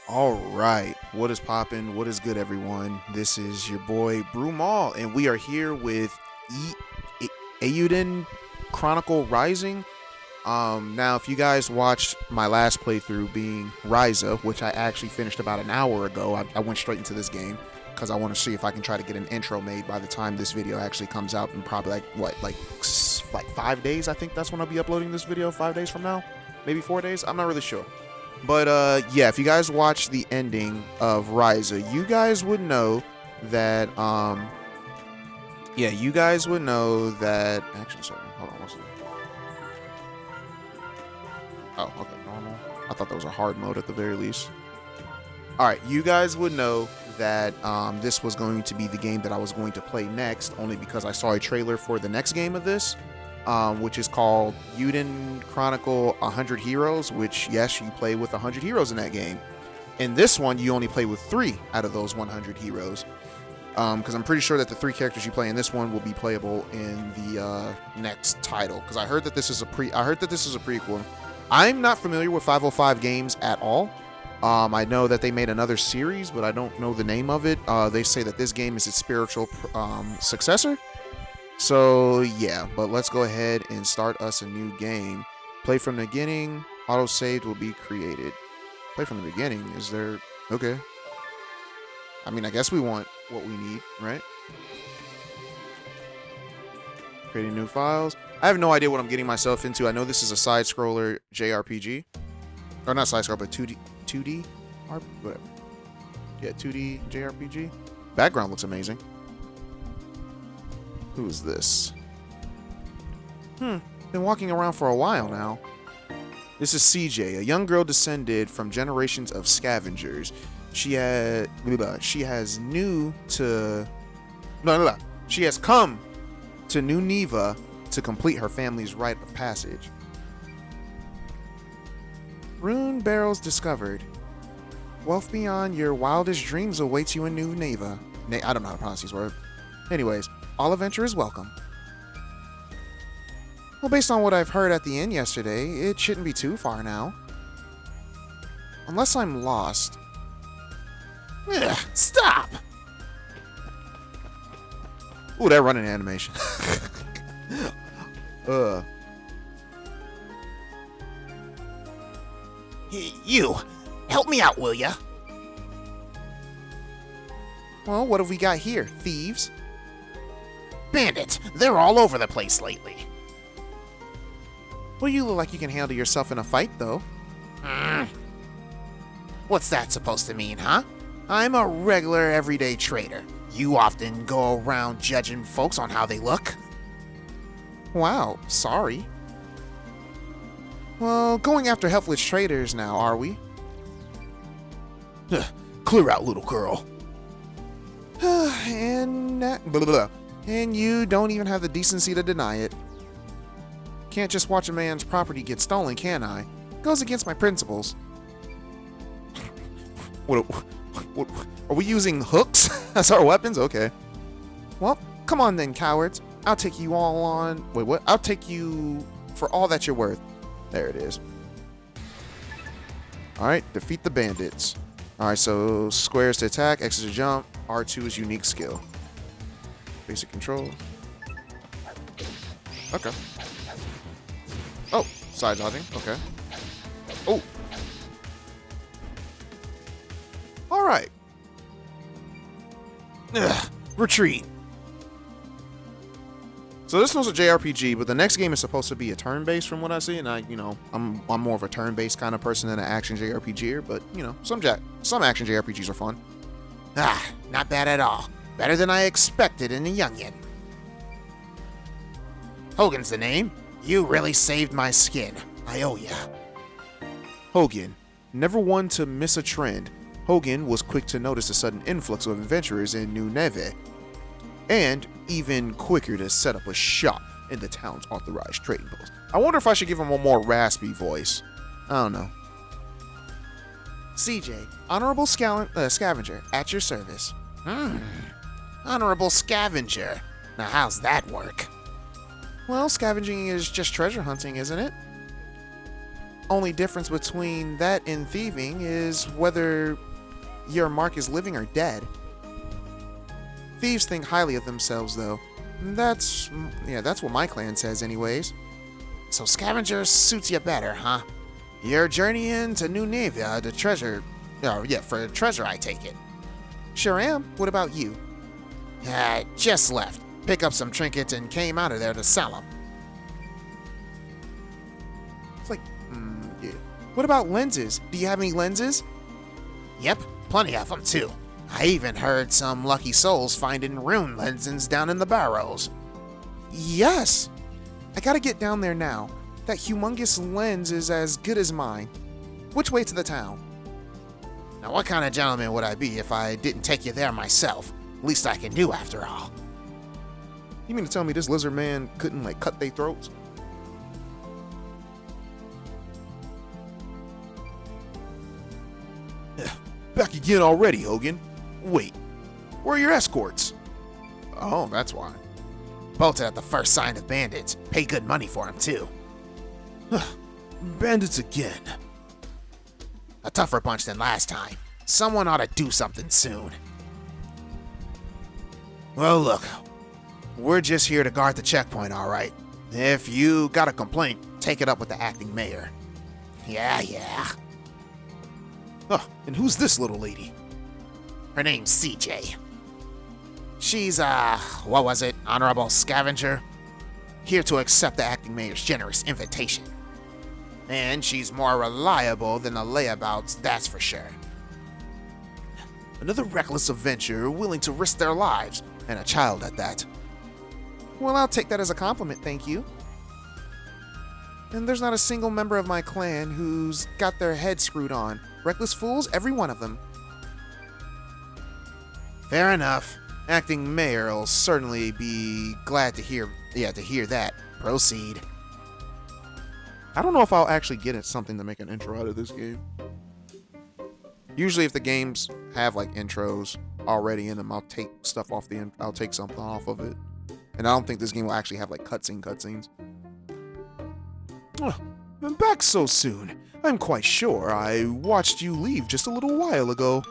All right, what is poppin'? What is good, everyone? This is your boy Brumal, and we are here with Eiyuden Chronicle Rising. Now, if you guys watched my last playthrough being Ryza, which I actually finished about an hour ago, I went straight into this game because I want to see if I can try to get an intro made by the time this video actually comes out, in probably like 5 days. I think that's when I'll be uploading this video. 5 days from now, maybe 4 days. I'm not really sure. But yeah, if you guys watch the ending of Ryza, you guys would know that yeah, you guys would know that actually sorry, hold on, what's it? Oh, okay, normal. I thought that was a hard mode at the very least. Alright, you guys would know that this was going to be the game that I was going to play next, only because I saw a trailer for the next game of this. Which is called Eiyuden Chronicle 100 Heroes, which, yes, you play with 100 heroes in that game. In this one, you only play with 3 out of those 100 heroes. Because I'm pretty sure that the 3 characters you play in this one will be playable in the next title. Because I heard that this is a prequel. I'm not familiar with 505 games at all. I know that they made another series, but I don't know the name of it. They say that this game is its spiritual successor. So yeah, but let's go ahead and start us a new game. Play from the beginning. Auto-saved will be created. Play from the beginning. Is there... Okay. I mean, I guess we want what we need, right? Creating new files. I have no idea what I'm getting myself into. I know this is a side-scroller JRPG. Or not side-scroller, but 2D? Whatever. Yeah, 2D JRPG. Background looks amazing. Who is this? Been walking around for a while now. This is CJ, a young girl descended from generations of scavengers. She has come to New Neva to complete her family's rite of passage. Rune barrels discovered. Wealth beyond your wildest dreams awaits you in New Neva. I don't know how to pronounce these words. Anyways, all adventurers welcome. Well, based on what I've heard at the inn yesterday, it shouldn't be too far now. Unless I'm lost. Ugh, stop! Ooh, that running animation. You, help me out, will ya? Well, what have we got here? Thieves? Bandits, they're all over the place lately. Well, you look like you can handle yourself in a fight, though. What's that supposed to mean, huh? I'm a regular everyday trader. You often go around judging folks on how they look. Wow, sorry. Well, going after helpless traders now, are we? Clear out, little girl. And you don't even have the decency to deny it. Can't just watch a man's property get stolen, can I? Goes against my principles. What are we using hooks as our weapons? Okay. Well, come on then, cowards. I'll take you all on... Wait, what? I'll take you for all that you're worth. There it is. Alright, defeat the bandits. Alright, so squares to attack, X is to jump, R2 is unique skill. Basic control. Okay. Oh, side dodging. Okay. Oh. Alright. Retreat. So this was a JRPG, but the next game is supposed to be a turn-based from what I see, and I'm more of a turn-based kind of person than an action JRPGer, but some action JRPGs are fun. Not bad at all. Better than I expected in a youngin. Hogan's the name. You really saved my skin. I owe ya. Hogan, never one to miss a trend. Hogan was quick to notice the sudden influx of adventurers in New Neve, and even quicker to set up a shop in the town's authorized trading post. I wonder if I should give him a more raspy voice. I don't know. CJ, honorable scavenger, at your service. Honorable scavenger. Now how's that work? Well, scavenging is just treasure hunting, isn't it? Only difference between that and thieving is whether your mark is living or dead. Thieves think highly of themselves, though. That's what my clan says anyways. So scavenger suits you better, huh? You're journeying to New Navia to treasure. For treasure, I take it. Sure am. What about you? Just left. Pick up some trinkets and came out of there to sell them. It's like, yeah. What about lenses? Do you have any lenses? Yep, plenty of them too. I even heard some lucky souls finding rune lenses down in the barrows. Yes! I gotta get down there now. That humongous lens is as good as mine. Which way to the town? Now, what kind of gentleman would I be if I didn't take you there myself? Least I can do, after all. You mean to tell me this lizard man couldn't, cut their throats? Back again already, Hogan. Wait, where are your escorts? Oh, that's why. Bolted at the first sign of bandits. Pay good money for them, too. Bandits again. A tougher bunch than last time. Someone ought to do something soon. Well, look. We're just here to guard the checkpoint, all right. If you got a complaint, take it up with the acting mayor. Yeah. Oh, and who's this little lady? Her name's CJ. She's, honorable scavenger? Here to accept the acting mayor's generous invitation. And she's more reliable than the layabouts, that's for sure. Another reckless adventurer willing to risk their lives, and a child at that. Well, I'll take that as a compliment, thank you. And there's not a single member of my clan who's got their head screwed on. Reckless fools, every one of them. Fair enough. Acting mayor will certainly be glad to hear that. Proceed. I don't know if I'll actually get it something to make an intro out of this game. Usually if the games have intros already in them, I'll take something off of it. And I don't think this game will actually have cutscenes. Oh, I'm back so soon. I'm quite sure I watched you leave just a little while ago.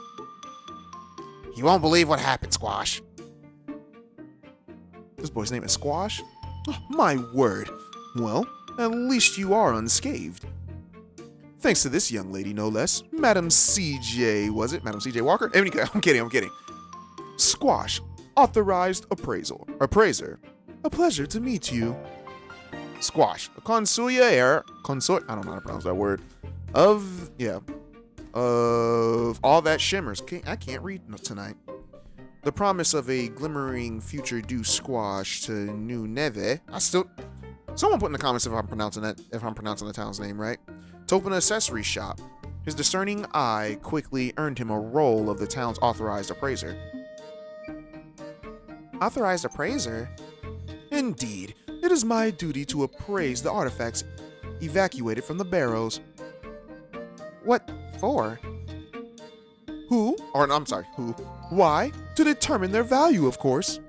You won't believe what happened, Squash. This boy's name is Squash? Oh, my word. Well, at least you are unscathed. Thanks to this young lady, no less. Madam CJ, was it? Madam CJ Walker? I'm kidding. Squash, authorized appraiser. A pleasure to meet you. Squash, a consort, I don't know how to pronounce that word. Of all that shimmers. I can't read tonight. The promise of a glimmering future due Squash to New Neve. Someone put in the comments if I'm pronouncing the town's name right. To open an accessory shop. His discerning eye quickly earned him a role of the town's authorized appraiser. Authorized appraiser? Indeed, it is my duty to appraise the artifacts evacuated from the barrows. What for? Who? Why? To determine their value, of course.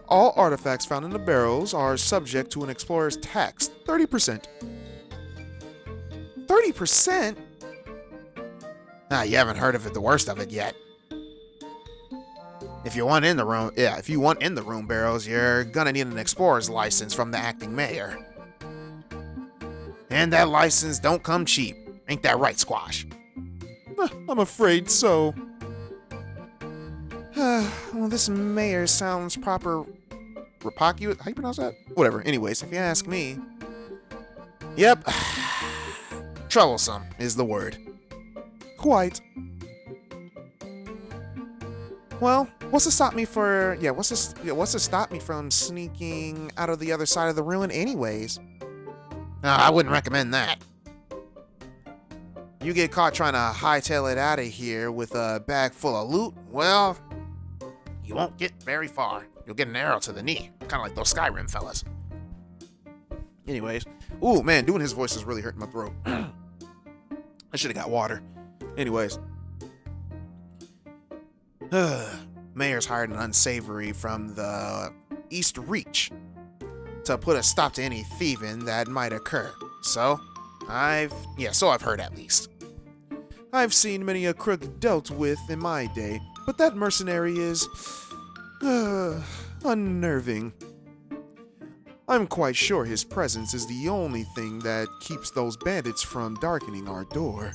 All artifacts found in the barrows are subject to an explorer's tax, 30%. 30%? You haven't heard of the worst of it yet. If you want in the room barrows, you're gonna need an explorer's license from the acting mayor. And that license don't come cheap. Ain't that right, Squash? I'm afraid so. Well, this mayor sounds proper rapacious. How you pronounce that? Whatever. Anyways, if you ask me. Yep. Troublesome is the word. Quite. Well, what's to stop me from sneaking out of the other side of the ruin anyways? I wouldn't recommend that. You get caught trying to hightail it out of here with a bag full of loot, well, you won't get very far. You'll get an arrow to the knee, kind of like those Skyrim fellas. Anyways, ooh man, doing his voice is really hurting my throat. I should have got water. Anyways, Mayor's hired an unsavory from the East Reach to put a stop to any thieving that might occur. So, So I've heard at least. I've seen many a crook dealt with in my day, but that mercenary is unnerving. I'm quite sure his presence is the only thing that keeps those bandits from darkening our door.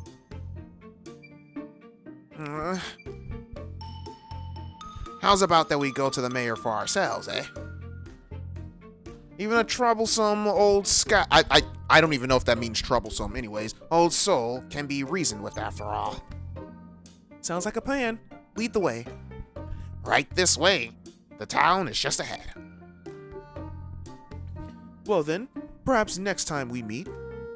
How's about that we go to the mayor for ourselves, eh? Even a troublesome old scout. I don't even know if that means troublesome, anyways. Old soul can be reasoned with after all. Sounds like a plan. Lead the way. Right this way. The town is just ahead. Well then, perhaps next time we meet,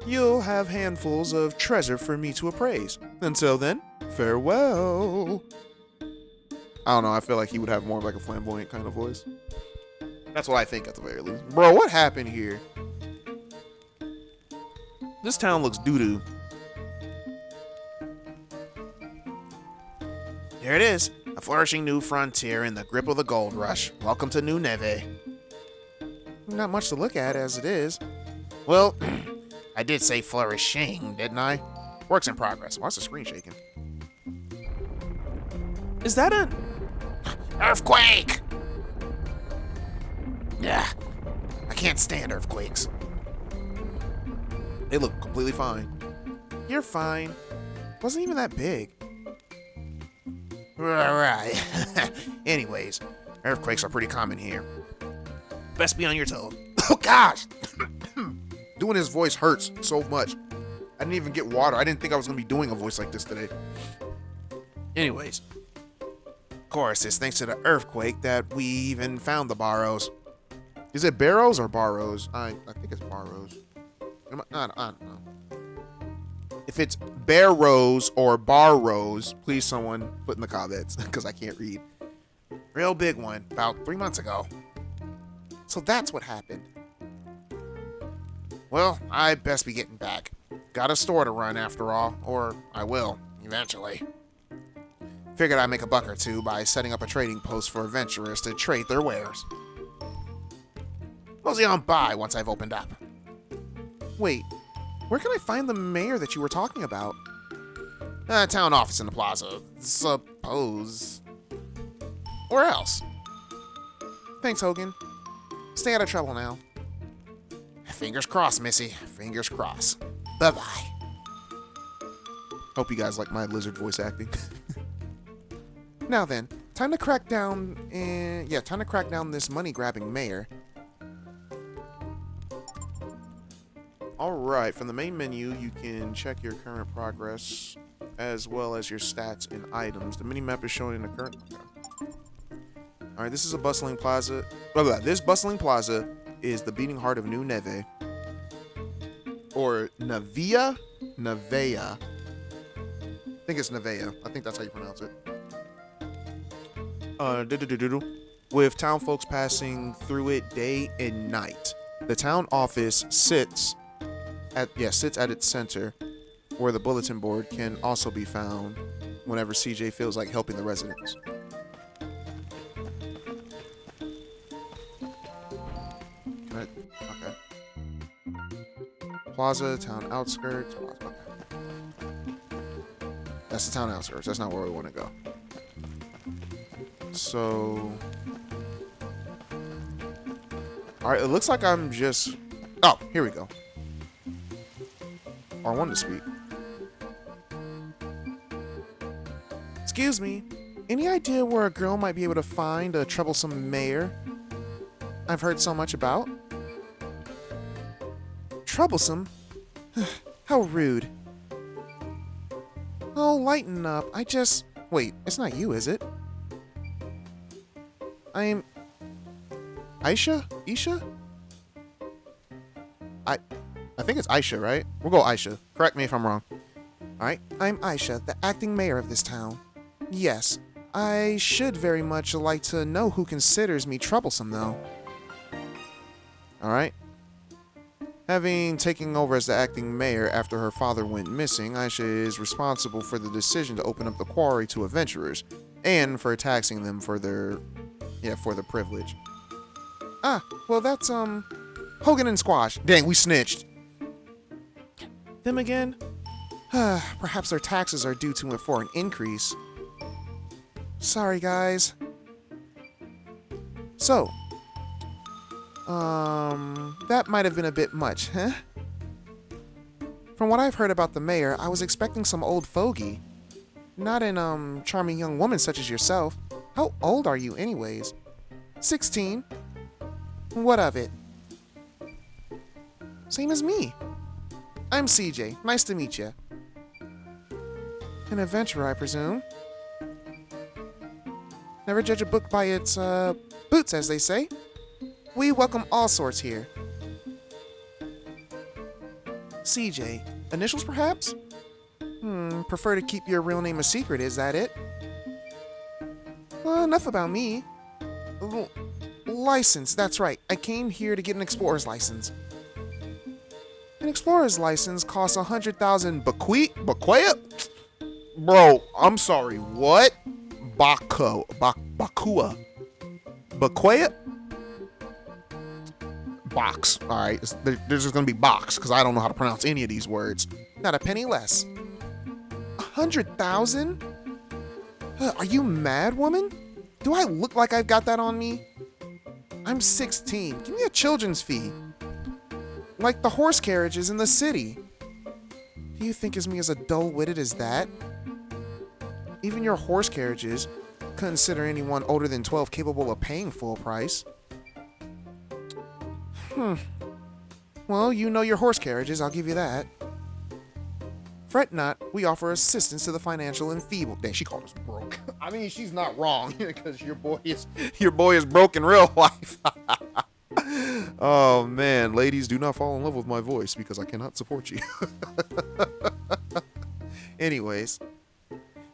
you'll have handfuls of treasure for me to appraise. Until then, farewell. I don't know, I feel like he would have more of like a flamboyant kind of voice. That's what I think at the very least. Bro, what happened here? This town looks doo-doo. Here it is, a flourishing new frontier in the grip of the gold rush. Welcome to New Neve. Not much to look at as it is. Well, I did say flourishing, didn't I? Works in progress. Why's the screen shaking? Is that an earthquake? Yeah, I can't stand earthquakes. They look completely fine. You're fine. Wasn't even that big. Right. Anyways, earthquakes are pretty common here. Best be on your toes. Oh gosh! Doing his voice hurts so much. I didn't even get water. I didn't think I was going to be doing a voice like this today. Anyways, of course, it's thanks to the earthquake that we even found the Barrows. Is it Barrows or Barrows? I think it's Barrows. I don't know. If it's Barrows or Barrows, please someone put in the comments because I can't read. Real big one, about 3 months ago. So that's what happened. Well, I best be getting back. Got a store to run after all, or I will, eventually. Figured I'd make a buck or two by setting up a trading post for adventurers to trade their wares. Mosey on by once I've opened up. Wait, where can I find the mayor that you were talking about? Town office in the plaza, suppose. Where else? Thanks, Hogan. Stay out of trouble now. Fingers crossed, Missy. Fingers crossed. Bye-bye. Hope you guys like my lizard voice acting. Now then, time to crack down this money-grabbing mayor. Alright, from the main menu, you can check your current progress as well as your stats and items. The mini-map is showing the current... Okay. Alright, this is a bustling plaza. This bustling plaza is the beating heart of New Neve. Or Nevea? Nevea. I think it's Nevea. I think that's how you pronounce it. With town folks passing through it day and night. The town office sits at its center, where the bulletin board can also be found whenever CJ feels like helping the residents. Okay. Plaza, town outskirts. Plaza, okay. That's the town outskirts. That's not where we want to go. So... Alright, it looks like I'm just... Oh, here we go. R1 to speak. Excuse me. Any idea where a girl might be able to find a troublesome mayor I've heard so much about? Troublesome? How rude. Oh, lighten up. Wait, it's not you, is it? I'm... Aisha? Isha? I think it's Aisha, right? We'll go Aisha. Correct me if I'm wrong. Alright, I'm Aisha, the acting mayor of this town. Yes, I should very much like to know who considers me troublesome, though. Alright. Having taken over as the acting mayor after her father went missing, Aisha is responsible for the decision to open up the quarry to adventurers, and for taxing them for their privilege. Ah, well that's, Hogan and Squash. Dang, we snitched. Them again? Perhaps their taxes are due to for an increase. Sorry, guys. So, that might have been a bit much, huh? From what I've heard about the mayor, I was expecting some old fogey. Not an, charming young woman such as yourself. How old are you anyways? 16. What of it? Same as me. I'm CJ. Nice to meet you. An adventurer, I presume. Never judge a book by its, boots, as they say. We welcome all sorts here. CJ. Initials, perhaps? Prefer to keep your real name a secret, is that it? Well, enough about me. License, that's right. I came here to get an explorer's license. An explorer's license costs 100,000 Bakua? Bro, I'm sorry, what? Bakua. Bakua? Box. Alright, there's just gonna be box, because I don't know how to pronounce any of these words. Not a penny less. 100,000? Are you mad, woman? Do I look like I've got that on me? I'm 16. Give me a children's fee. Like the horse carriages in the city. Do you think as me as dull-witted as that? Even your horse carriages consider anyone older than 12 capable of paying full price. Well, you know your horse carriages, I'll give you that. Fret not, we offer assistance to the financial enfeebled. Dang, she called us broke. I mean, she's not wrong, because your boy is broke in real life. Oh man, ladies, do not fall in love with my voice because I cannot support you. Anyways,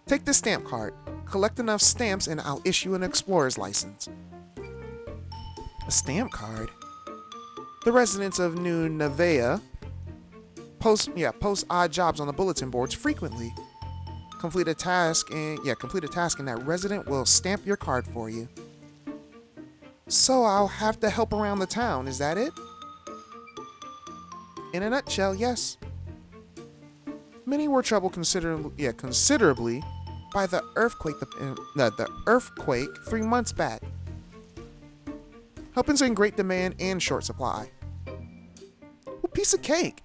take this stamp card, collect enough stamps, and I'll issue an explorer's license. A stamp card? The residents of New Nevea post odd jobs on the bulletin boards frequently. Complete a task and that resident will stamp your card for you. So I'll have to help around the town, is that it? In a nutshell, yes. Many were troubled considerably by the earthquake the earthquake 3 months back. Helping's in great demand and short supply. Well, piece of cake.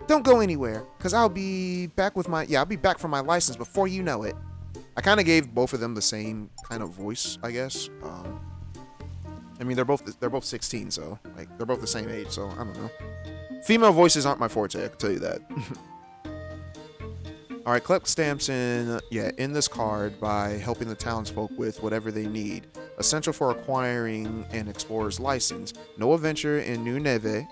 Don't go anywhere, because I'll be back for my license before you know it. I kind of gave both of them the same kind of voice, I guess. I mean, they're both 16, so like they're both the same age, so I don't know. Female voices aren't my forte, I can tell you that. All right, collect stamps in this card by helping the townsfolk with whatever they need. Essential for acquiring an explorer's license. No adventure in Nevea.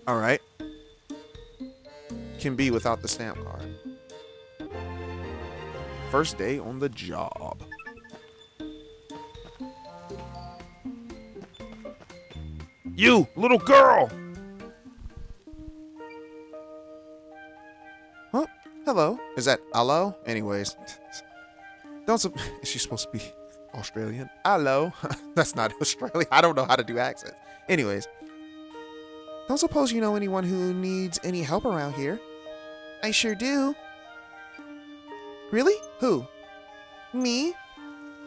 All right. Can be without the stamp card. First day on the job. You, little girl! Huh? Hello? Is that hello? Anyways. Is she supposed to be Australian? Hello? That's not Australian. I don't know how to do accents. Anyways. Don't suppose you know anyone who needs any help around here? I sure do. Really? Who? Me?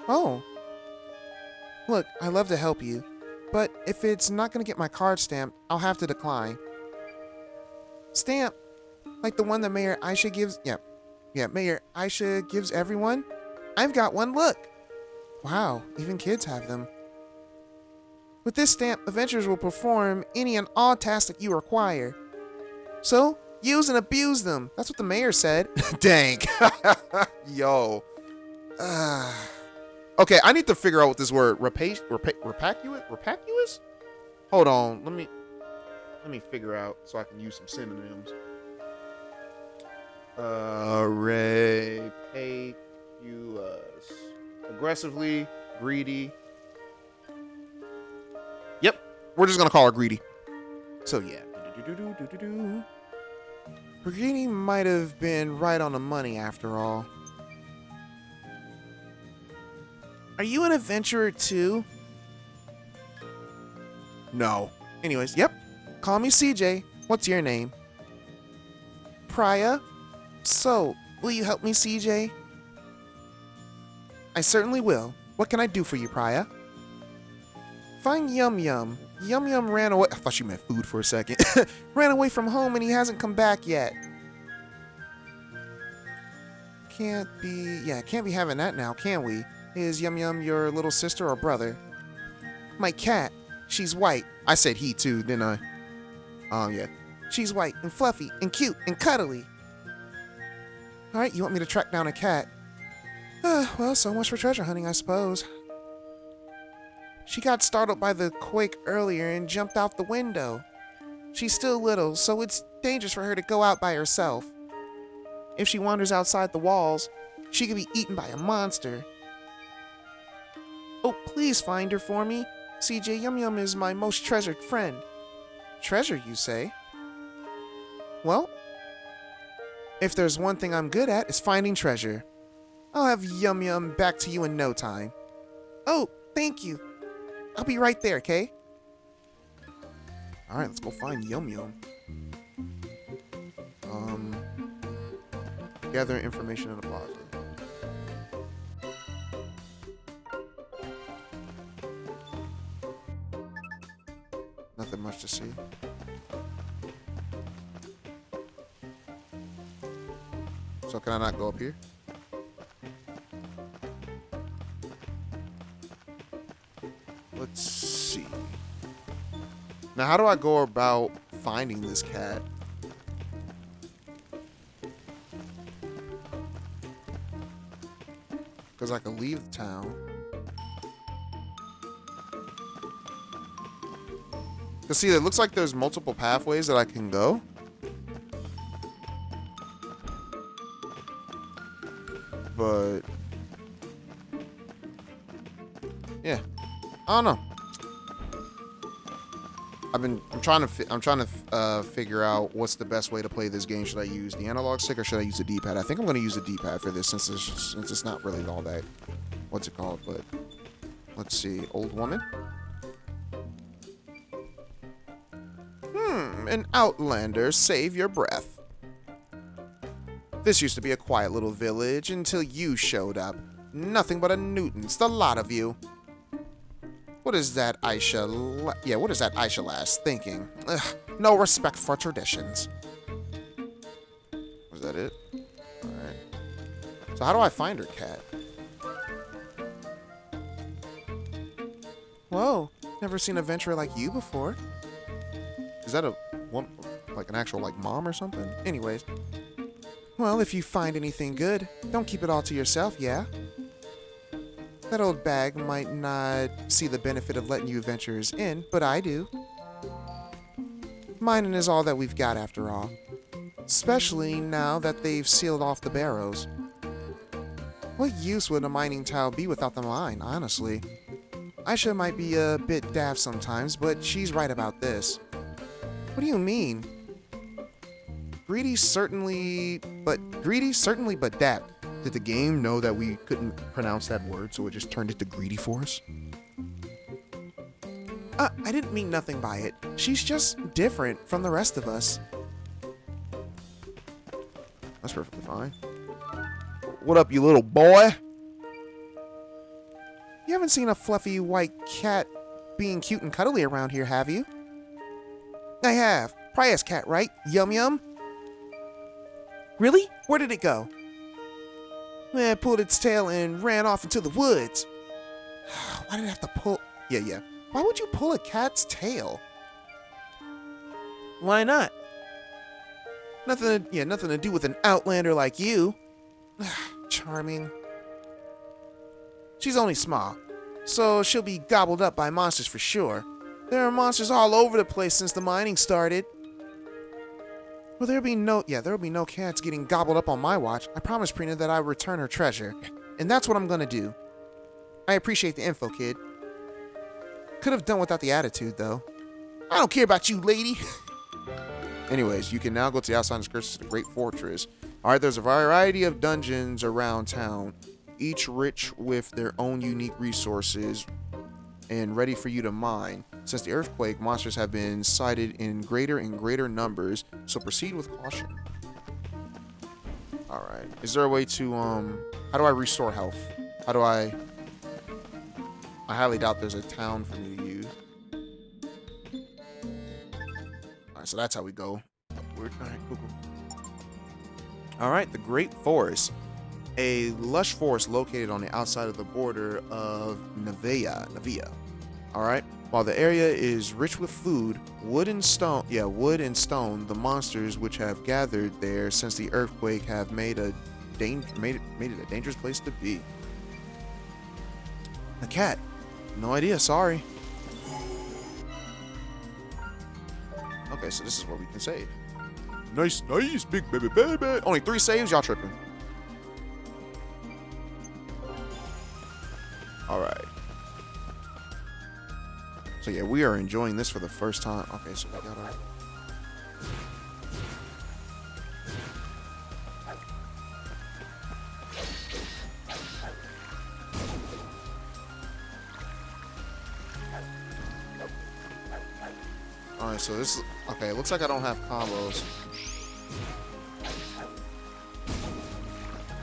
Oh. Look, I'd love to help you, but if it's not going to get my card stamped, I'll have to decline. Stamp? Like the one that Mayor Aisha gives? Mayor Aisha gives everyone? I've got one, look. Wow, even kids have them. With this stamp, adventurers will perform any and all tasks that you require. So, use and abuse them. That's what the mayor said. Dang. Yo. Okay, I need to figure out what this word rapacious? Hold on. Let me figure out so I can use some synonyms. Rapacious. Aggressively, greedy. Yep. We're just gonna call her greedy. So yeah. Greedy might have been right on the money after all. Are you an adventurer too? No. Anyways, yep. Call me CJ. What's your name? Priya? So, will you help me, CJ? I certainly will. What can I do for you, Priya? Find Yum Yum. Yum Yum ran away. I thought you meant food for a second. Ran away from home and he hasn't come back yet. Can't be having that now, can we? Is Yum Yum your little sister or brother? My cat. She's white. I said he too, didn't I? Yeah. She's white and fluffy and cute and cuddly. Alright, you want me to track down a cat? Well, so much for treasure hunting, I suppose. She got startled by the quake earlier and jumped out the window. She's still little, so it's dangerous for her to go out by herself. If she wanders outside the walls, she could be eaten by a monster. Oh, please find her for me. CJ, Yum Yum is my most treasured friend. Treasure, you say? Well, if there's one thing I'm good at, it's finding treasure. I'll have Yum Yum back to you in no time. Oh, thank you. I'll be right there, okay? Alright, let's go find Yum Yum. Gather information in the plaza. Nothing much to see. So can I not go up here? Let's see. Now, how do I go about finding this cat? Because I can leave the town. Because see, it looks like there's multiple pathways that I can go. But yeah, I don't know. I'm trying to figure out what's the best way to play this game. Should I use the analog stick or should I use the D-pad? I think I'm going to use the D-pad for this since it's not really all that. What's it called? But let's see. Old woman. An outlander. Save your breath. This used to be a quiet little village until you showed up. Nothing but a Newtons, the lot of you. What is that Aisha lass thinking? Ugh, no respect for traditions. Was that it? Alright. So how do I find her cat? Whoa, never seen a venturer like you before. Is that like an actual like mom or something? Anyways. Well, if you find anything good, don't keep it all to yourself, yeah? That old bag might not see the benefit of letting you venturers in, but I do. Mining is all that we've got after all. Especially now that they've sealed off the barrows. What use would a mining town be without the mine, honestly? Aisha might be a bit daft sometimes, but she's right about this. What do you mean? Greedy certainly, but daft. Did the game know that we couldn't pronounce that word, so it just turned it to greedy for us? I didn't mean nothing by it. She's just different from the rest of us. That's perfectly fine. What up, you little boy? You haven't seen a fluffy white cat being cute and cuddly around here, have you? I have. Priya's cat, right? Yum Yum? Really? Where did it go? It pulled its tail and ran off into the woods. Why did I have to pull... Yeah. Why would you pull a cat's tail? Why not? Nothing to do with an outlander like you. Charming. She's only small, so she'll be gobbled up by monsters for sure. There are monsters all over the place since the mining started. Well, there'll be no cats getting gobbled up on my watch. I promised Prina that I would return her treasure, and that's what I'm gonna do. I appreciate the info, kid. Could have done without the attitude, though. I don't care about you, lady. Anyways, you can now go to the outside skirts of the Great Fortress. Alright, there's a variety of dungeons around town, each rich with their own unique resources. and ready for you to mine. Since the earthquake, monsters have been sighted in greater and greater numbers, so proceed with caution. Alright. Is there a way to, how do I restore health? How do I highly doubt there's a town for me to use. Alright, so that's how we go upward. Alright, cool. Alright, the Great Forest. A lush forest located on the outside of the border of Navia. Alright. While the area is rich with food, wood and stone, the monsters which have gathered there since the earthquake have made it a dangerous place to be. A cat. No idea, sorry. Okay, so this is where we can save. Nice, big baby. Only 3 saves, y'all tripping. Alright. So yeah, we are enjoying this for the first time. Okay, so we got our... Alright, so this... Okay, it looks like I don't have combos.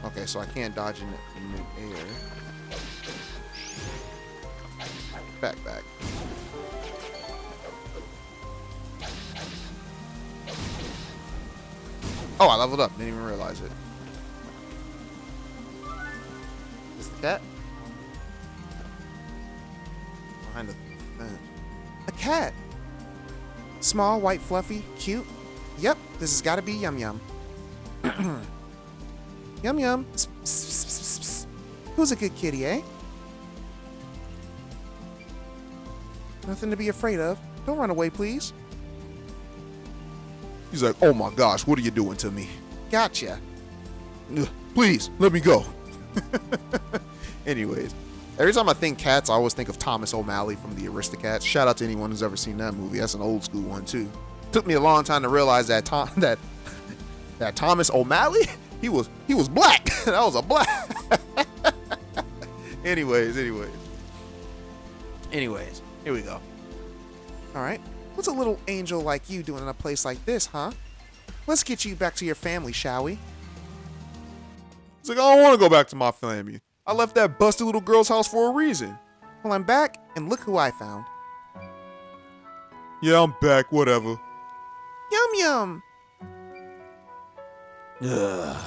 Okay, so I can't dodge in mid-air. Back. Oh, I leveled up. Didn't even realize it. Is the cat? Behind the fence. A cat! Small, white, fluffy, cute. Yep, this has got to be Yum Yum. Yum Yum. Psst, psst, psst, psst. Who's a good kitty, eh? Nothing to be afraid of. Don't run away, please. He's like, oh my gosh, what are you doing to me? Gotcha. Please, let me go. Anyways, every time I think cats, I always think of Thomas O'Malley from the Aristocats. Shout out to anyone who's ever seen that movie. That's an old school one too. Took me a long time to realize that that Thomas O'Malley, he was black. That was a black. Anyways, here we go. All right. What's a little angel like you doing in a place like this, huh? Let's get you back to your family, shall we? It's like, I don't want to go back to my family. I left that busted little girl's house for a reason. Well, I'm back, and look who I found. Yeah, I'm back, whatever. Yum Yum! Ugh.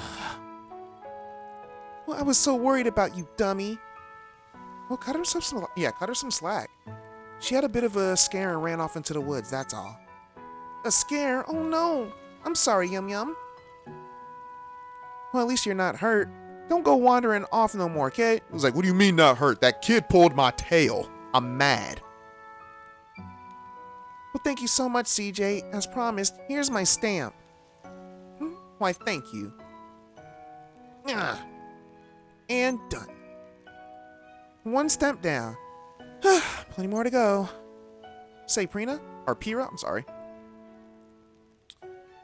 Well, I was so worried about you, dummy. Well, cut her some slack. She had a bit of a scare and ran off into the woods, that's all. A scare? Oh no! I'm sorry, Yum Yum. Well, at least you're not hurt. Don't go wandering off no more, okay? I was like, what do you mean not hurt? That kid pulled my tail. I'm mad. Well, thank you so much, CJ. As promised, here's my stamp. Why, thank you. And done. One step down. Plenty more to go. Say, Pira? I'm sorry.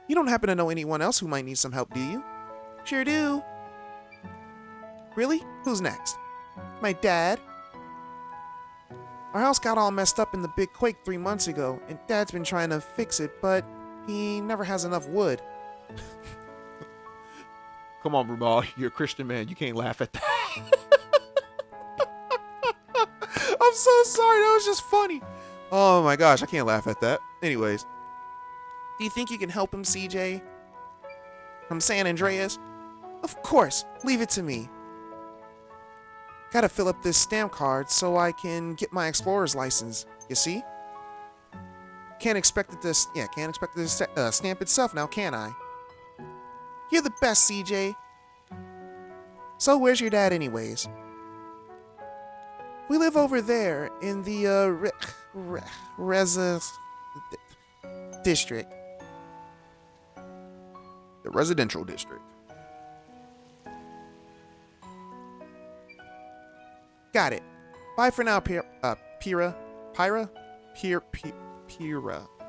You don't happen to know anyone else who might need some help, do you? Sure do. Really? Who's next? My dad. Our house got all messed up in the big quake 3 months ago, and Dad's been trying to fix it, but he never has enough wood. Come on, Brumal. You're a Christian man. You can't laugh at that. I'm so sorry. That was just funny. Oh my gosh, I can't laugh at that. Anyways. Do you think you can help him, CJ? From San Andreas? Of course. Leave it to me. Gotta fill up this stamp card so I can get my explorer's license. You see? Can't expect it to stamp itself now, can I? You're the best, CJ. So where's your dad anyways? We live over there in the district. The residential district. Got it. Bye for now, Pira,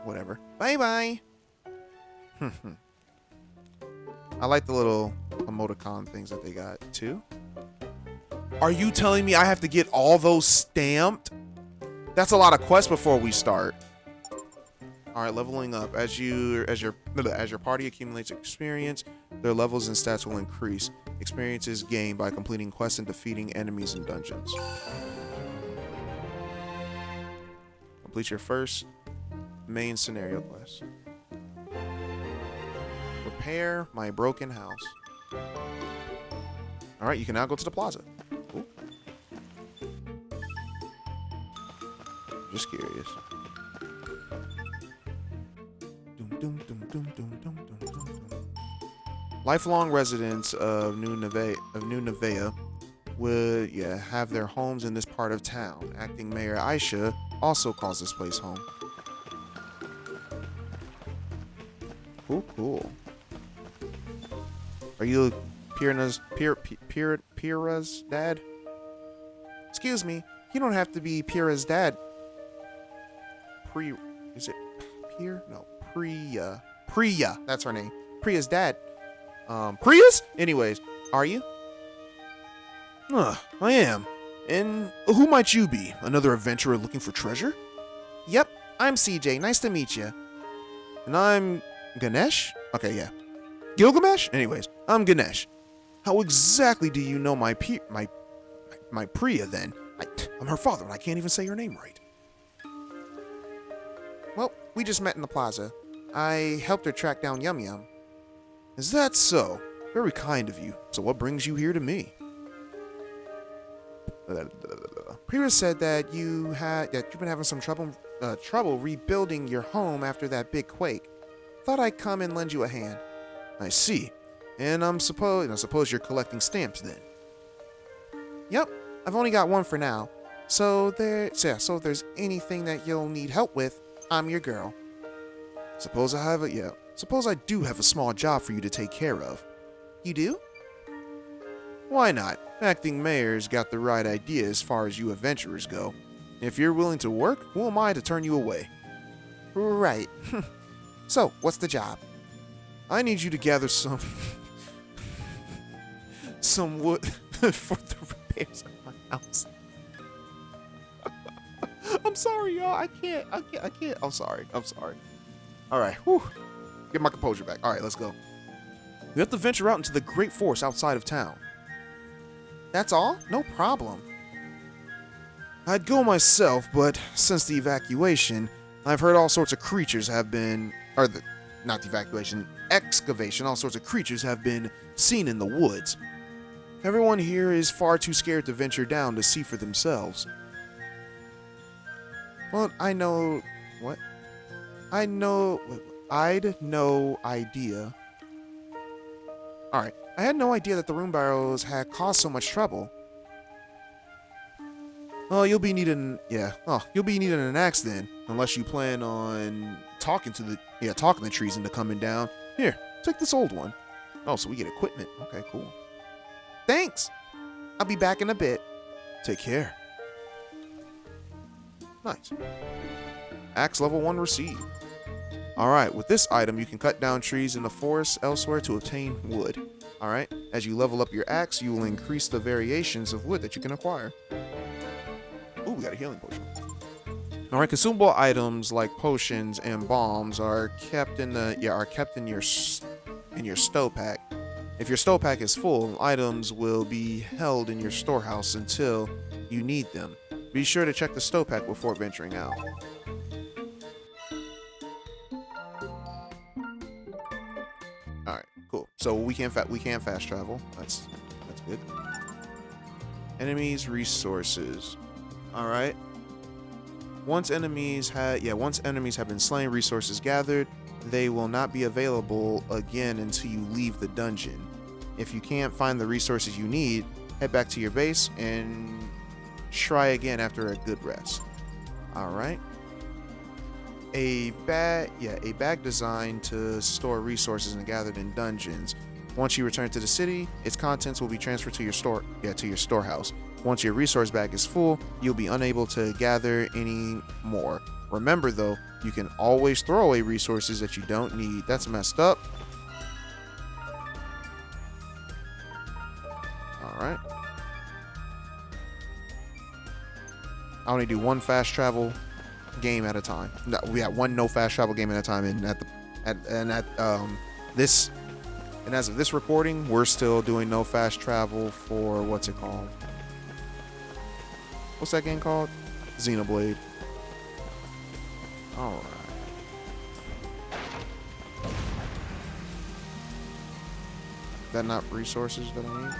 whatever. Bye. I like the little emoticon things that they got too. Are you telling me I have to get all those stamped? That's a lot of quests before we start. All right, leveling up. As your party accumulates experience, their levels and stats will increase. Experience is gained by completing quests and defeating enemies in dungeons. Complete your first main scenario quest. Repair my broken house. All right, you can now go to the plaza. Cool. Just curious. Lifelong residents of New Nevea would have their homes in this part of town. Acting Mayor Aisha also calls this place home. Cool. Are you Pira's dad? Excuse me, you don't have to be Pira's dad. Is it Pir? No, Priya. Priya, that's her name. Priya's dad. Priya's? Anyways, are you? I am. And who might you be? Another adventurer looking for treasure? Yep, I'm CJ. Nice to meet you. And I'm Ganesh? Okay, yeah. Gilgamesh? Anyways, I'm Ganesh. How exactly do you know my Priya then? I'm her father and I can't even say her name right. Well, we just met in the plaza. I helped her track down Yum Yum. Is that so? Very kind of you. So what brings you here to me? Priya said that you've been having some trouble rebuilding your home after that big quake. Thought I'd come and lend you a hand. I see. And I suppose you're collecting stamps then. Yep, I've only got one for now. So if there's anything that you'll need help with, I'm your girl. Suppose I do have a small job for you to take care of. You do? Why not? Acting mayor's got the right idea as far as you adventurers go. If you're willing to work, who am I to turn you away? Right. So, what's the job? I need you to gather some wood for the repairs of my house. I'm sorry, y'all. I can't. I'm sorry. All right. Whew. Get my composure back. All right, let's go. We have to venture out into the great forest outside of town. That's all? No problem. I'd go myself, but since the evacuation, I've heard all sorts of creatures have been, excavation, all sorts of creatures have been seen in the woods. Everyone here is far too scared to venture down to see for themselves. Well, I'd no idea. Alright, I had no idea that the room barrows had caused so much trouble. Oh, you'll be needing an axe then, unless you plan on talking the trees into coming down. Here, take this old one. Oh, so we get equipment. Okay, cool. Thanks. I'll be back in a bit. Take care. Nice. Axe level 1 received. Alright, with this item, you can cut down trees in the forest elsewhere to obtain wood. Alright, as you level up your axe, you will increase the variations of wood that you can acquire. Ooh, we got a healing potion. Alright, consumable items like potions and bombs are kept in your stow pack. If your stow pack is full, items will be held in your storehouse until you need them. Be sure to check the stow pack before venturing out. Alright, cool. So we can fast travel. That's good. Enemies resources. Alright. Once enemies have been slain, resources gathered, they will not be available again until you leave the dungeon. If you can't find the resources you need, head back to your base and try again after a good rest. Alright. A bag designed to store resources and gathered in dungeons. Once you return to the city, its contents will be transferred to your storehouse. Once your resource bag is full, you'll be unable to gather any more. Remember though, you can always throw away resources that you don't need. That's messed up. Alright. I only do one fast travel game at a time. No, we got one no fast travel game at a time, and this, and as of this recording, we're still doing no fast travel for what's it called? What's that game called? Xenoblade. All right. Is that not resources that I need?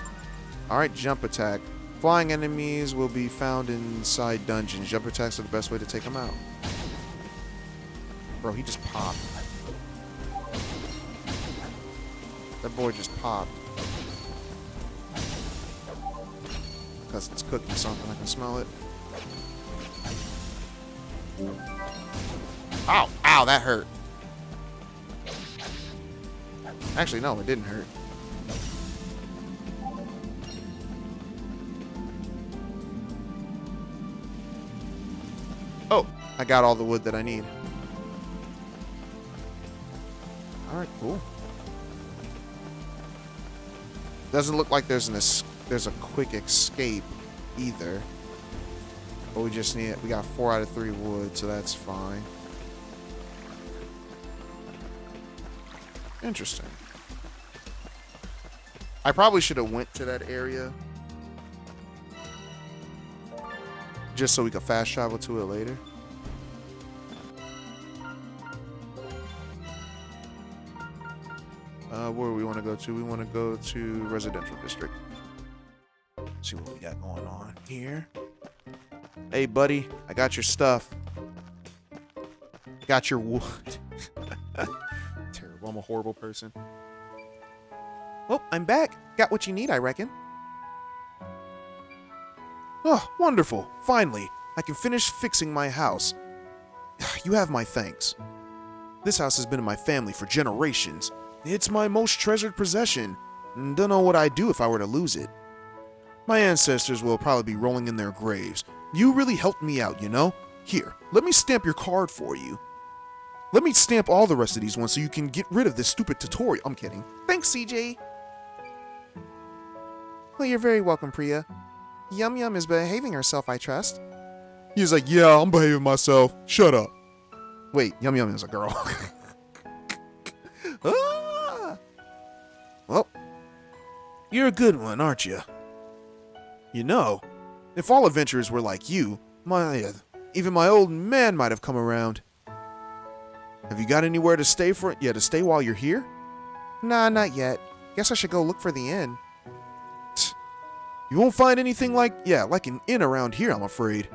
All right, jump attack. Flying enemies will be found inside dungeons. Jump attacks are the best way to take them out. Bro, he just popped. That boy just popped. Because it's cooking something. I can smell it. Ow! Ow, that hurt. Actually, no, it didn't hurt. Oh, I got all the wood that I need. Alright, cool. Doesn't look like there's a quick escape either. But we got 4 out of 3 wood, so that's fine. Interesting. I probably should have went to that area just so we could fast travel to it later. Where do we want to go to? We want to go to residential district. Let's see what we got going on here. Hey, buddy, I got your stuff. Got your wood. Terrible. I'm a horrible person. Oh, I'm back. Got what you need, I reckon. Oh, wonderful. Finally, I can finish fixing my house. You have my thanks. This house has been in my family for generations. It's my most treasured possession. Don't know what I'd do if I were to lose it. My ancestors will probably be rolling in their graves. You really helped me out, you know? Here, let me stamp your card for you. Let me stamp all the rest of these ones so you can get rid of this stupid tutorial. I'm kidding. Thanks, CJ. Well, you're very welcome, Priya. Yum Yum is behaving herself, I trust. He's like, yeah, I'm behaving myself. Shut up. Wait, Yum Yum is a girl. Ah! Well, you're a good one, aren't you? You know, if all adventurers were like you, even my old man might have come around. Have you got anywhere to stay to stay while you're here? Nah, not yet. Guess I should go look for the inn. You won't find anything like an inn around here, I'm afraid.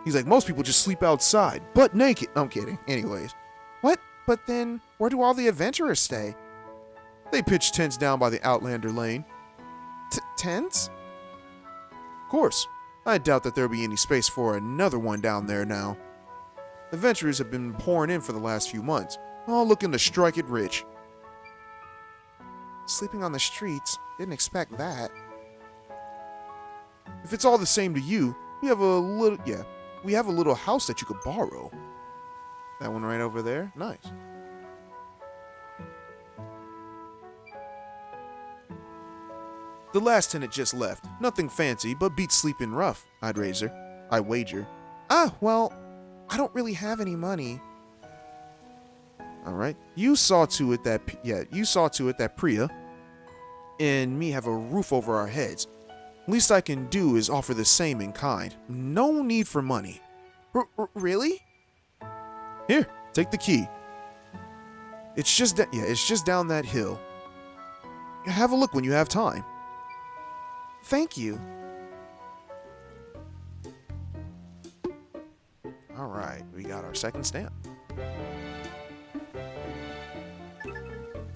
He's like, most people just sleep outside, butt naked. I'm kidding. Anyways. What? But then, where do all the adventurers stay? They pitch tents down by the Outlander Lane. Tents? Of course. I doubt that there'll be any space for another one down there now. Adventurers have been pouring in for the last few months, all looking to strike it rich. Sleeping on the streets? Didn't expect that. If it's all the same to you, we have a little house that you could borrow. That one right over there? Nice. The last tenant just left. Nothing fancy, but beats sleeping rough, I wager. Ah, well, I don't really have any money. Alright. You saw to it that Priya and me have a roof over our heads. Least I can do is offer the same in kind. No need for money. Really? Here, take the key. It's just down that hill. Have a look when you have time. Thank you. All right, we got our second stamp.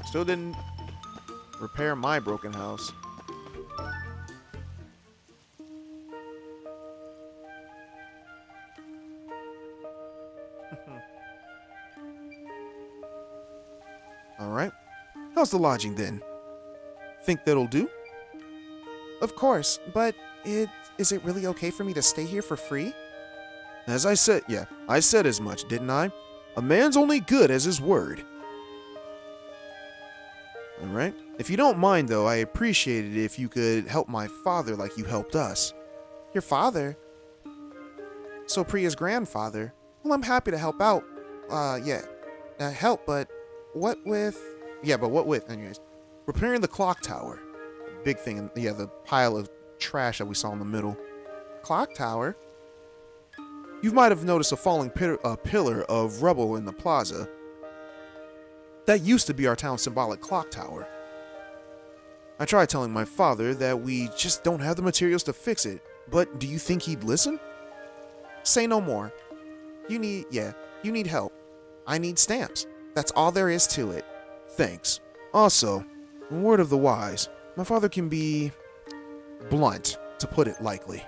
Still didn't repair my broken house. All right. How's the lodging then? Think that'll do? Of course, but is it really okay for me to stay here for free? As I said, I said as much, didn't I? A man's only good as his word. All right. If you don't mind, though, I appreciate it if you could help my father like you helped us. Your father? So Priya's grandfather. Well, I'm happy to help out. Yeah. Help, but what with... Yeah, but what with? Anyways. Repairing the clock tower. Big thing, yeah, the pile of trash that we saw in the middle. Clock tower? You might have noticed a falling pillar of rubble in the plaza. That used to be our town's symbolic clock tower. I tried telling my father that we just don't have the materials to fix it, but do you think he'd listen? Say no more. You need help. I need stamps. That's all there is to it. Thanks. Also, word of the wise, my father can be blunt, to put it lightly.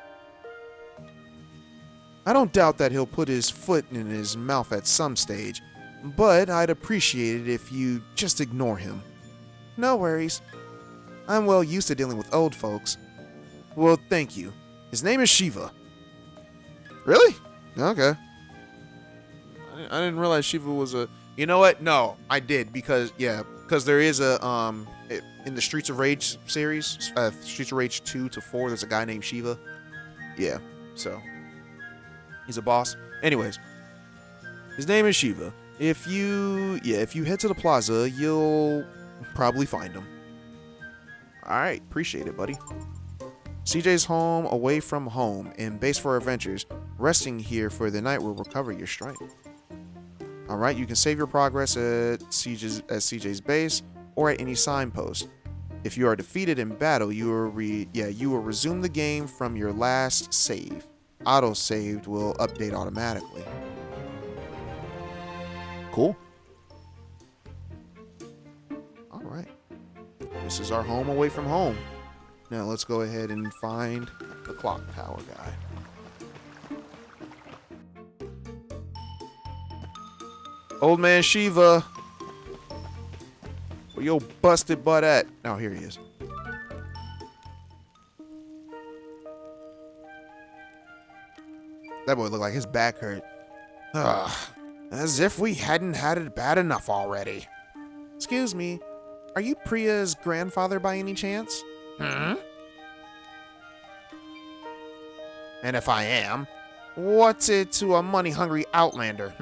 I don't doubt that he'll put his foot in his mouth at some stage, but I'd appreciate it if you just ignore him. No worries. I'm well used to dealing with old folks. Well, thank you. His name is Shiva. Really? Okay. I didn't realize Shiva was a... You know what? No, I did because there is a in the Streets of Rage series, Streets of Rage 2 to 4, there's a guy named Shiva. Yeah, so he's a boss. Anyways, his name is Shiva. If you head to the plaza, you'll probably find him. All right, appreciate it, buddy. CJ's home, away from home, and base for adventures. Resting here for the night will recover your strength. All right, you can save your progress at CJ's base or at any signpost. If you are defeated in battle, you will resume the game from your last save. Auto-saved will update automatically. Cool. All right. This is our home away from home. Now let's go ahead and find the clock tower guy. Old man Shiva. Where your busted butt at? Oh, here he is. That boy looked like his back hurt. Ugh. As if we hadn't had it bad enough already. Excuse me. Are you Priya's grandfather by any chance? Hmm? And if I am, what's it to a money-hungry outlander,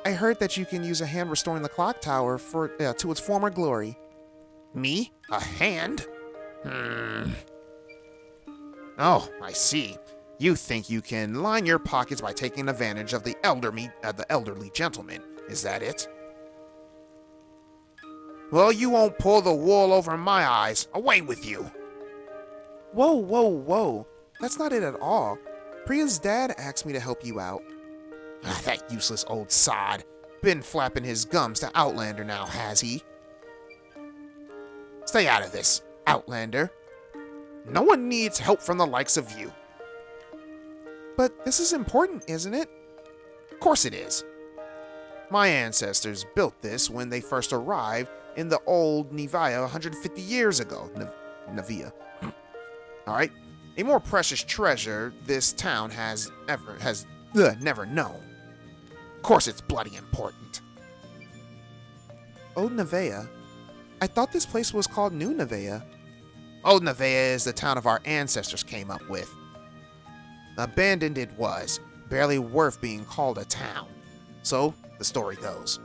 I heard that you can use a hand restoring the clock tower to its former glory. Me? A hand? Oh, I see. You think you can line your pockets by taking advantage of the elderly gentleman. Is that it? Well, you won't pull the wool over my eyes. Away with you. Whoa, whoa, whoa. That's not it at all. Priya's dad asked me to help you out. That useless old sod. Been flapping his gums to Outlander now, has he? Stay out of this, Outlander. No one needs help from the likes of you. But this is important, isn't it? Of course it is. My ancestors built this when they first arrived in the old Nevia 150 years ago. Nevia. Alright? A more precious treasure this town has never known. Of course it's bloody important. Old Nevea? I thought this place was called New Nevea. Old Nevea is the town of our ancestors came up with. Abandoned it was, barely worth being called a town. So, the story goes.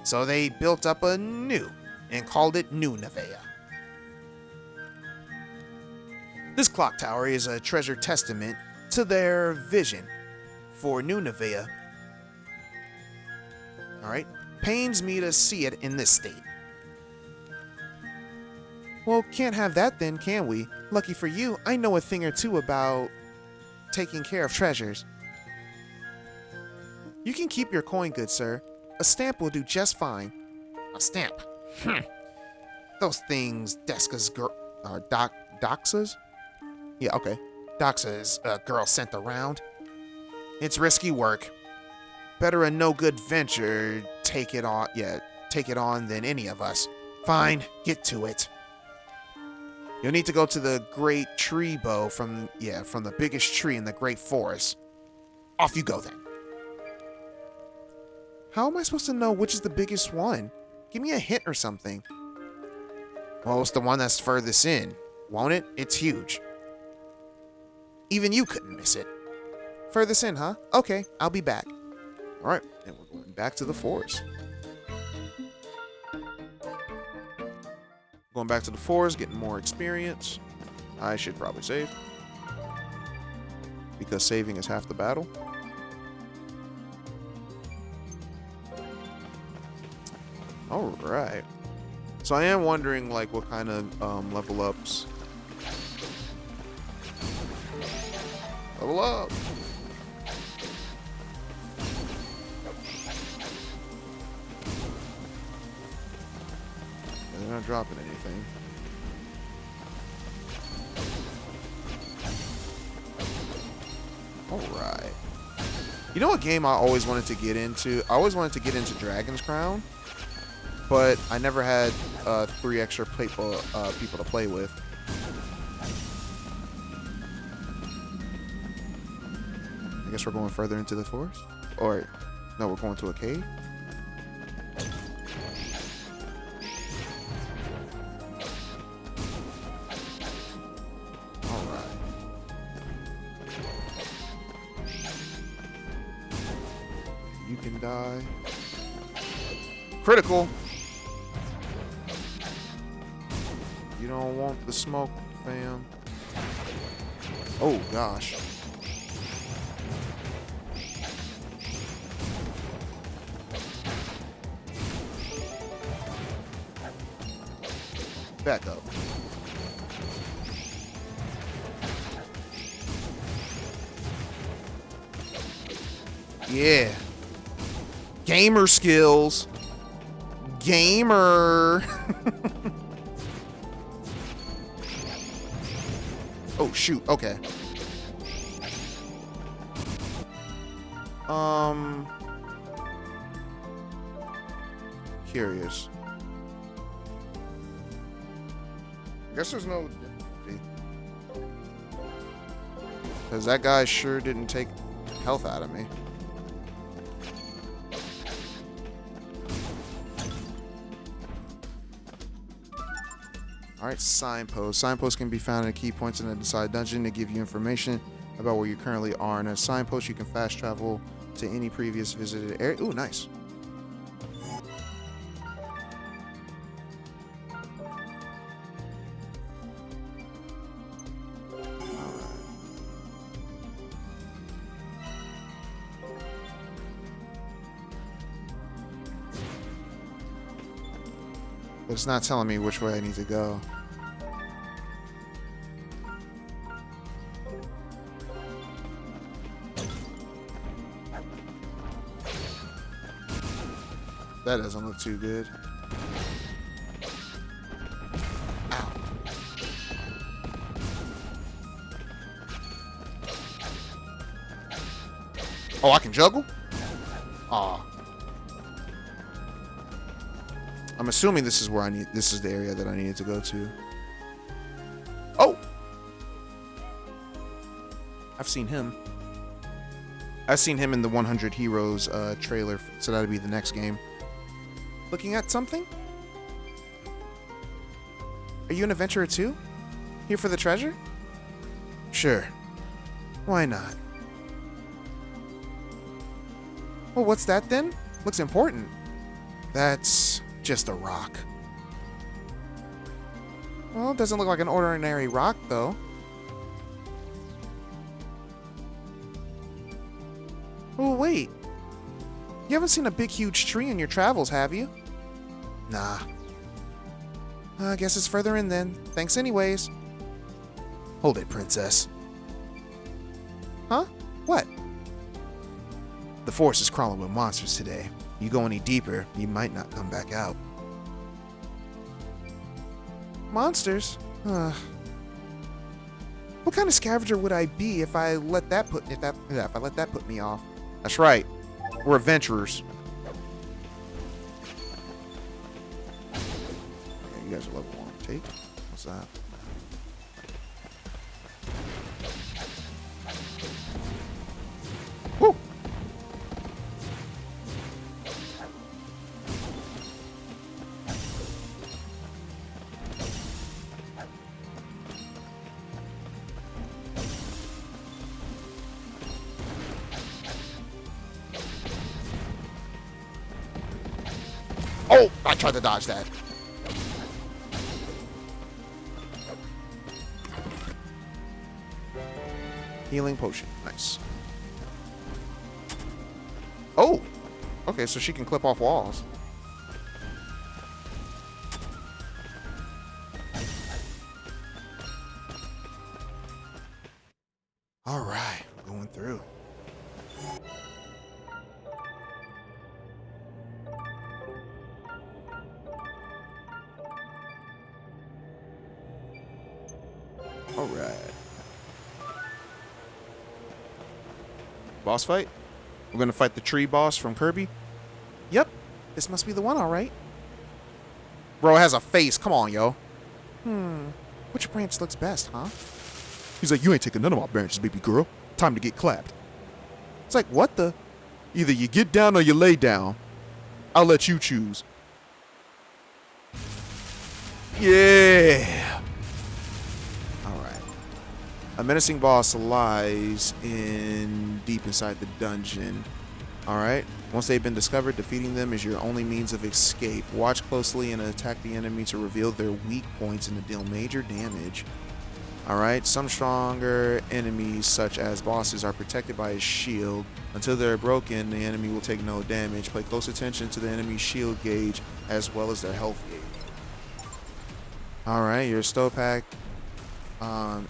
So they built up a new and called it New Nevea. This clock tower is a treasure testament to their vision for New Nevea. Alright? Pains me to see it in this state. Well, can't have that then, can we? Lucky for you, I know a thing or two about taking care of treasures. You can keep your coin, good sir. A stamp will do just fine. A stamp? Those things Doxas? Yeah, okay. Doxa's a girl sent around. It's risky work. Better a no-good venture take it on than any of us. Fine, get to it. You'll need to go to the great tree bow from the biggest tree in the great forest. Off you go then. How am I supposed to know which is the biggest one? Give me a hint or something. Well, it's the one that's furthest in, won't it? It's huge. Even you couldn't miss it. Furthest in, huh? Okay, I'll be back. All right, and we're going back to the forest. Going back to the forest, getting more experience. I should probably save, because saving is half the battle. All right. So I am wondering, like, what kind of level ups. Level up. They're not dropping anything. All right. You know what game I always wanted to get into? I always wanted to get into Dragon's Crown, but I never had 3 extra people to play with. I guess we're going further into the forest? Or, no, we're going to a cave? Alright. You can die. Critical! You don't want the smoke, fam. Oh, gosh. Back up. Yeah. Gamer skills. Gamer. Oh, shoot. Okay. Curious. I guess there's no difficulty. Because that guy sure didn't take health out of me. Alright, signpost. Signposts can be found at key points in the side dungeon to give you information about where you currently are. And as signpost, you can fast travel to any previous visited area. Ooh, nice. But it's not telling me which way I need to go. That doesn't look too good. Ow. Oh, I can juggle? Aw. I'm assuming this is where this is the area that I needed to go to. Oh! I've seen him. I've seen him in the 100 Heroes trailer, so that'll be the next game. Looking at something? Are you an adventurer too? Here for the treasure? Sure. Why not? Well, what's that then? Looks important. That's just a rock. Well, it doesn't look like an ordinary rock, though. Oh, wait. You haven't seen a big, huge tree in your travels, have you? Nah. I guess it's further in then. Thanks anyways. Hold it, princess. Huh? What? The forest is crawling with monsters today. You go any deeper, you might not come back out. Monsters? What kind of scavenger would I be if I let that put me off? That's right. We're adventurers. Okay, you guys are level 1. Take. What's that? Woo! I tried to dodge that. Healing potion. Nice. Oh! Okay, so she can clip off walls. Alright, going through. Alright. Boss fight? We're gonna fight the tree boss from Kirby? Yep, this must be the one, alright. Bro, it has a face. Come on, yo. Which branch looks best, huh? He's like, you ain't taking none of my branches, baby girl. Time to get clapped. It's like, what the? Either you get down or you lay down. I'll let you choose. Yeah. Alright. A menacing boss lies deep inside the dungeon. Alright. Once they've been discovered, defeating them is your only means of escape. Watch closely and attack the enemy to reveal their weak points and to deal major damage. Alright, some stronger enemies, such as bosses, are protected by a shield. Until they're broken, the enemy will take no damage. Pay close attention to the enemy's shield gauge as well as their health gauge. Alright, your stove pack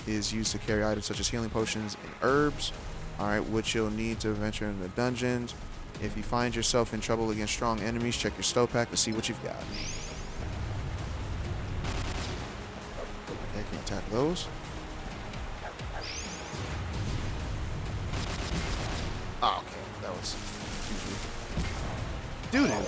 is used to carry items such as healing potions and herbs. Alright, which you'll need to venture into dungeons. If you find yourself in trouble against strong enemies, check your stove pack to see what you've got. Okay, I can attack those. Oh, okay, that was doo-doo. Doo-doo.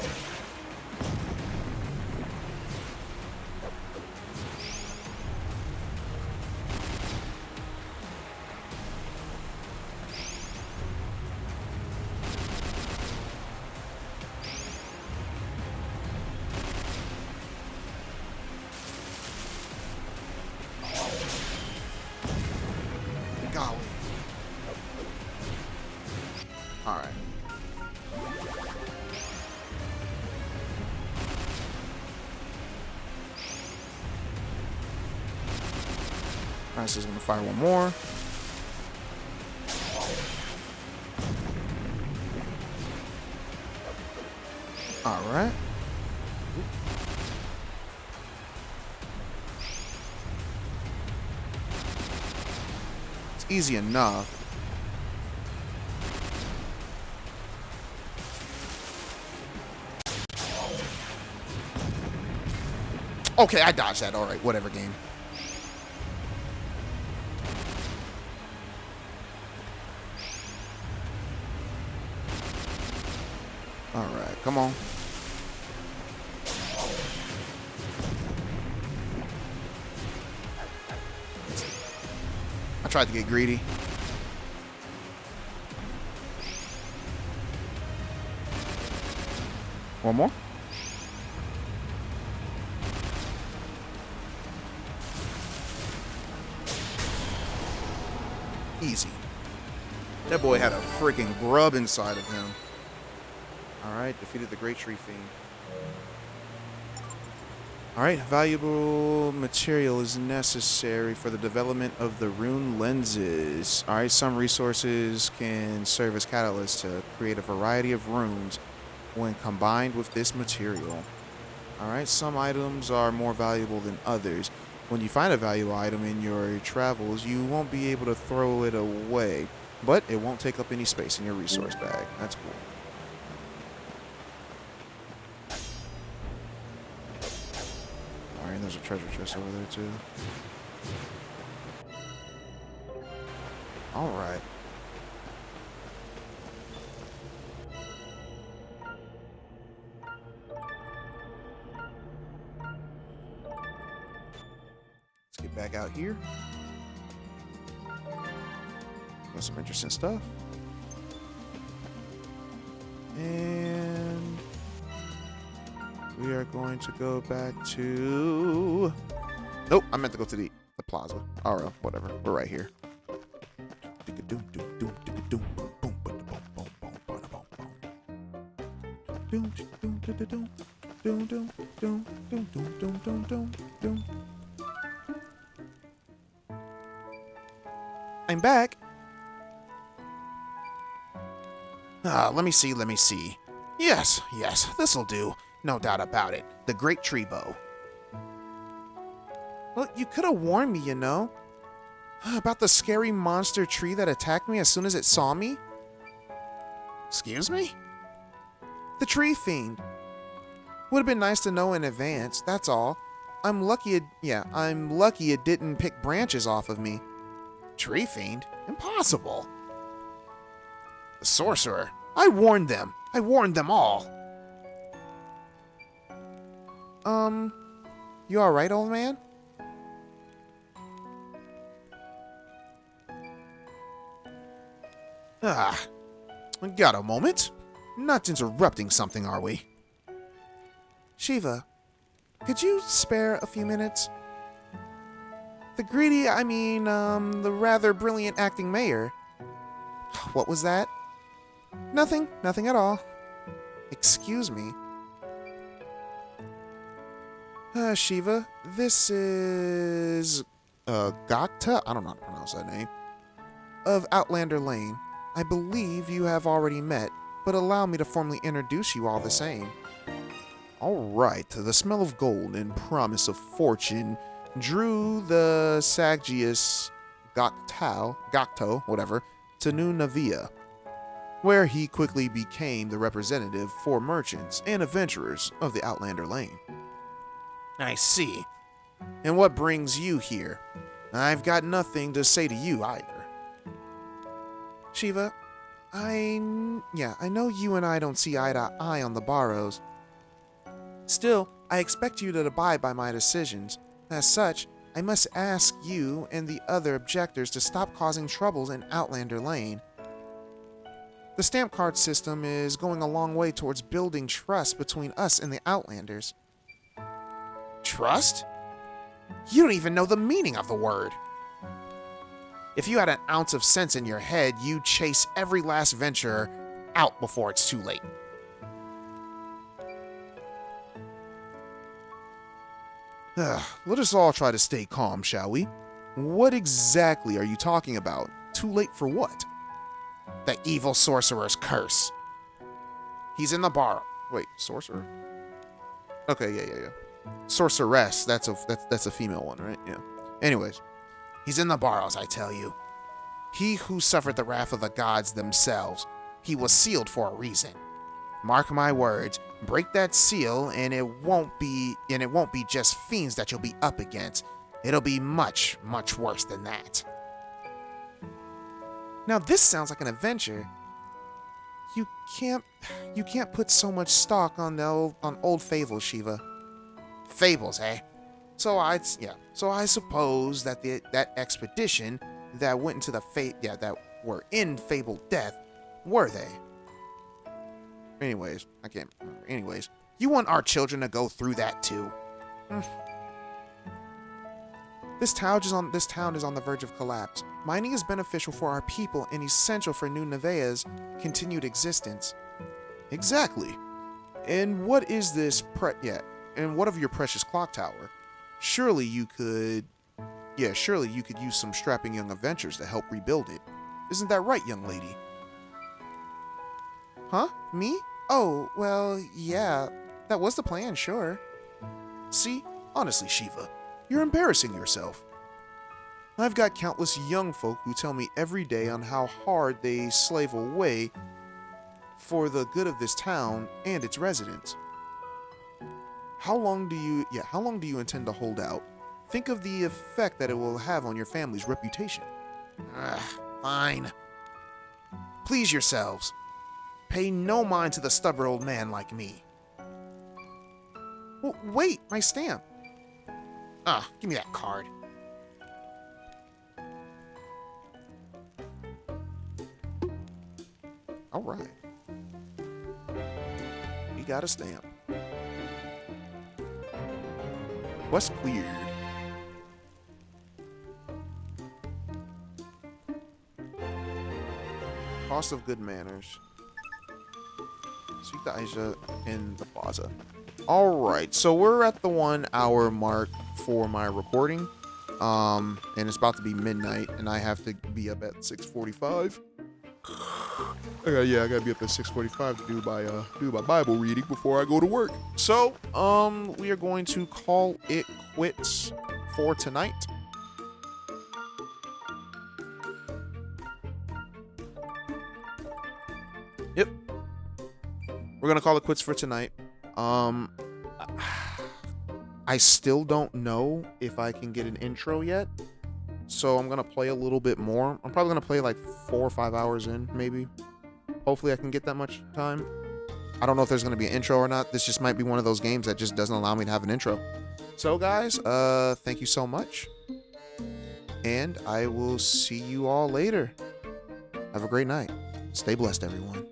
Golly. All right. Alright, so he's gonna fire one more. Alright. It's easy enough. Okay, I dodged that. Alright, whatever, game. Alright, come on. I tried to get greedy. One more. Easy. That boy had a freaking grub inside of him. Alright, defeated the Great Tree Fiend. Alright, valuable material is necessary for the development of the rune lenses. Alright, some resources can serve as catalysts to create a variety of runes when combined with this material. Alright, some items are more valuable than others. When you find a valuable item in your travels, you won't be able to throw it away, but it won't take up any space in your resource bag. That's cool. Alright, there's a treasure chest over there too. Alright. Let's get back out here. Got some interesting stuff. And we are going to go back to... Nope, I meant to go to the plaza. Or whatever. We're right here. Doom, doom, doom, doom, doom, doom, doom, doom, doom. I'm back. Let me see, let me see. Yes, yes, this'll do. No doubt about it. The Great Tree Bow. Well, you could have warned me, you know. About the scary monster tree that attacked me as soon as it saw me. Excuse me? The tree fiend. Would have been nice to know in advance, that's all. I'm lucky it didn't pick branches off of me. Tree fiend? Impossible. The sorcerer. I warned them. I warned them all. You alright, old man? Got a moment? Not interrupting something, are we? Shiva, could you spare a few minutes? The rather brilliant acting mayor. What was that? Nothing at all. Excuse me. Shiva, this is... Gokta? I don't know how to pronounce that name. Of Outlander Lane. I believe you have already met, but allow me to formally introduce you all the same. Alright, the smell of gold and promise of fortune drew the Saggius Gokto, whatever, to New Navia, where he quickly became the representative for merchants and adventurers of the Outlander Lane. I see. And what brings you here? I've got nothing to say to you either. Shiva, I know you and I don't see eye to eye on the Barrows. Still, I expect you to abide by my decisions. As such, I must ask you and the other objectors to stop causing troubles in Outlander Lane. The stamp card system is going a long way towards building trust between us and the Outlanders. Trust? You don't even know the meaning of the word. If you had an ounce of sense in your head, you'd chase every last venturer out before it's too late. Let us all try to stay calm, shall we? What exactly are you talking about? Too late for what? The evil sorcerer's curse. He's in the bar. Wait, sorcerer? Okay, yeah. Sorceress. That's a female one, right? Yeah. Anyways, he's in the Barrows, I tell you. He who suffered the wrath of the gods themselves. He was sealed for a reason. Mark my words, break that seal and it won't be just fiends that you'll be up against. It'll be much, much worse than that. Now this sounds like an adventure. You can't put so much stock on old fables, Shiva. Fables, eh? So I suppose that that expedition that went into that were in fabled death, were they? Anyways, I can't remember. Anyways, you want our children to go through that too? This town is on the verge of collapse. Mining is beneficial for our people and essential for New Nevaeh's continued existence. Exactly. And what is this and what of your precious clock tower? Surely you could use some strapping young adventurers to help rebuild it. Isn't that right, young lady? Huh? Me? Oh, well, yeah. That was the plan, sure. See? Honestly, Shiva, you're embarrassing yourself. I've got countless young folk who tell me every day on how hard they slave away for the good of this town and its residents. How long do you intend to hold out? Think of the effect that it will have on your family's reputation. Fine. Please yourselves. Pay no mind to the stubborn old man like me. Well, wait, my stamp. Give me that card. All right. We got a stamp. Quest cleared. Cost of good manners. Seek the Aisha in the plaza. All right, so we're at the 1 hour mark for my recording. And it's about to be midnight, and I have to be up at 6:45. I gotta be up at 6:45 to do my Bible reading before I go to work. So, we are going to call it quits for tonight. Yep, we're gonna call it quits for tonight. I still don't know if I can get an intro yet, so I'm gonna play a little bit more. I'm probably gonna play like 4 or 5 hours in, maybe. Hopefully I can get that much time. I don't know if there's gonna be an intro or not. This just might be one of those games that just doesn't allow me to have an intro. So guys, thank you so much, and I will see you all later. Have a great night. Stay blessed, everyone.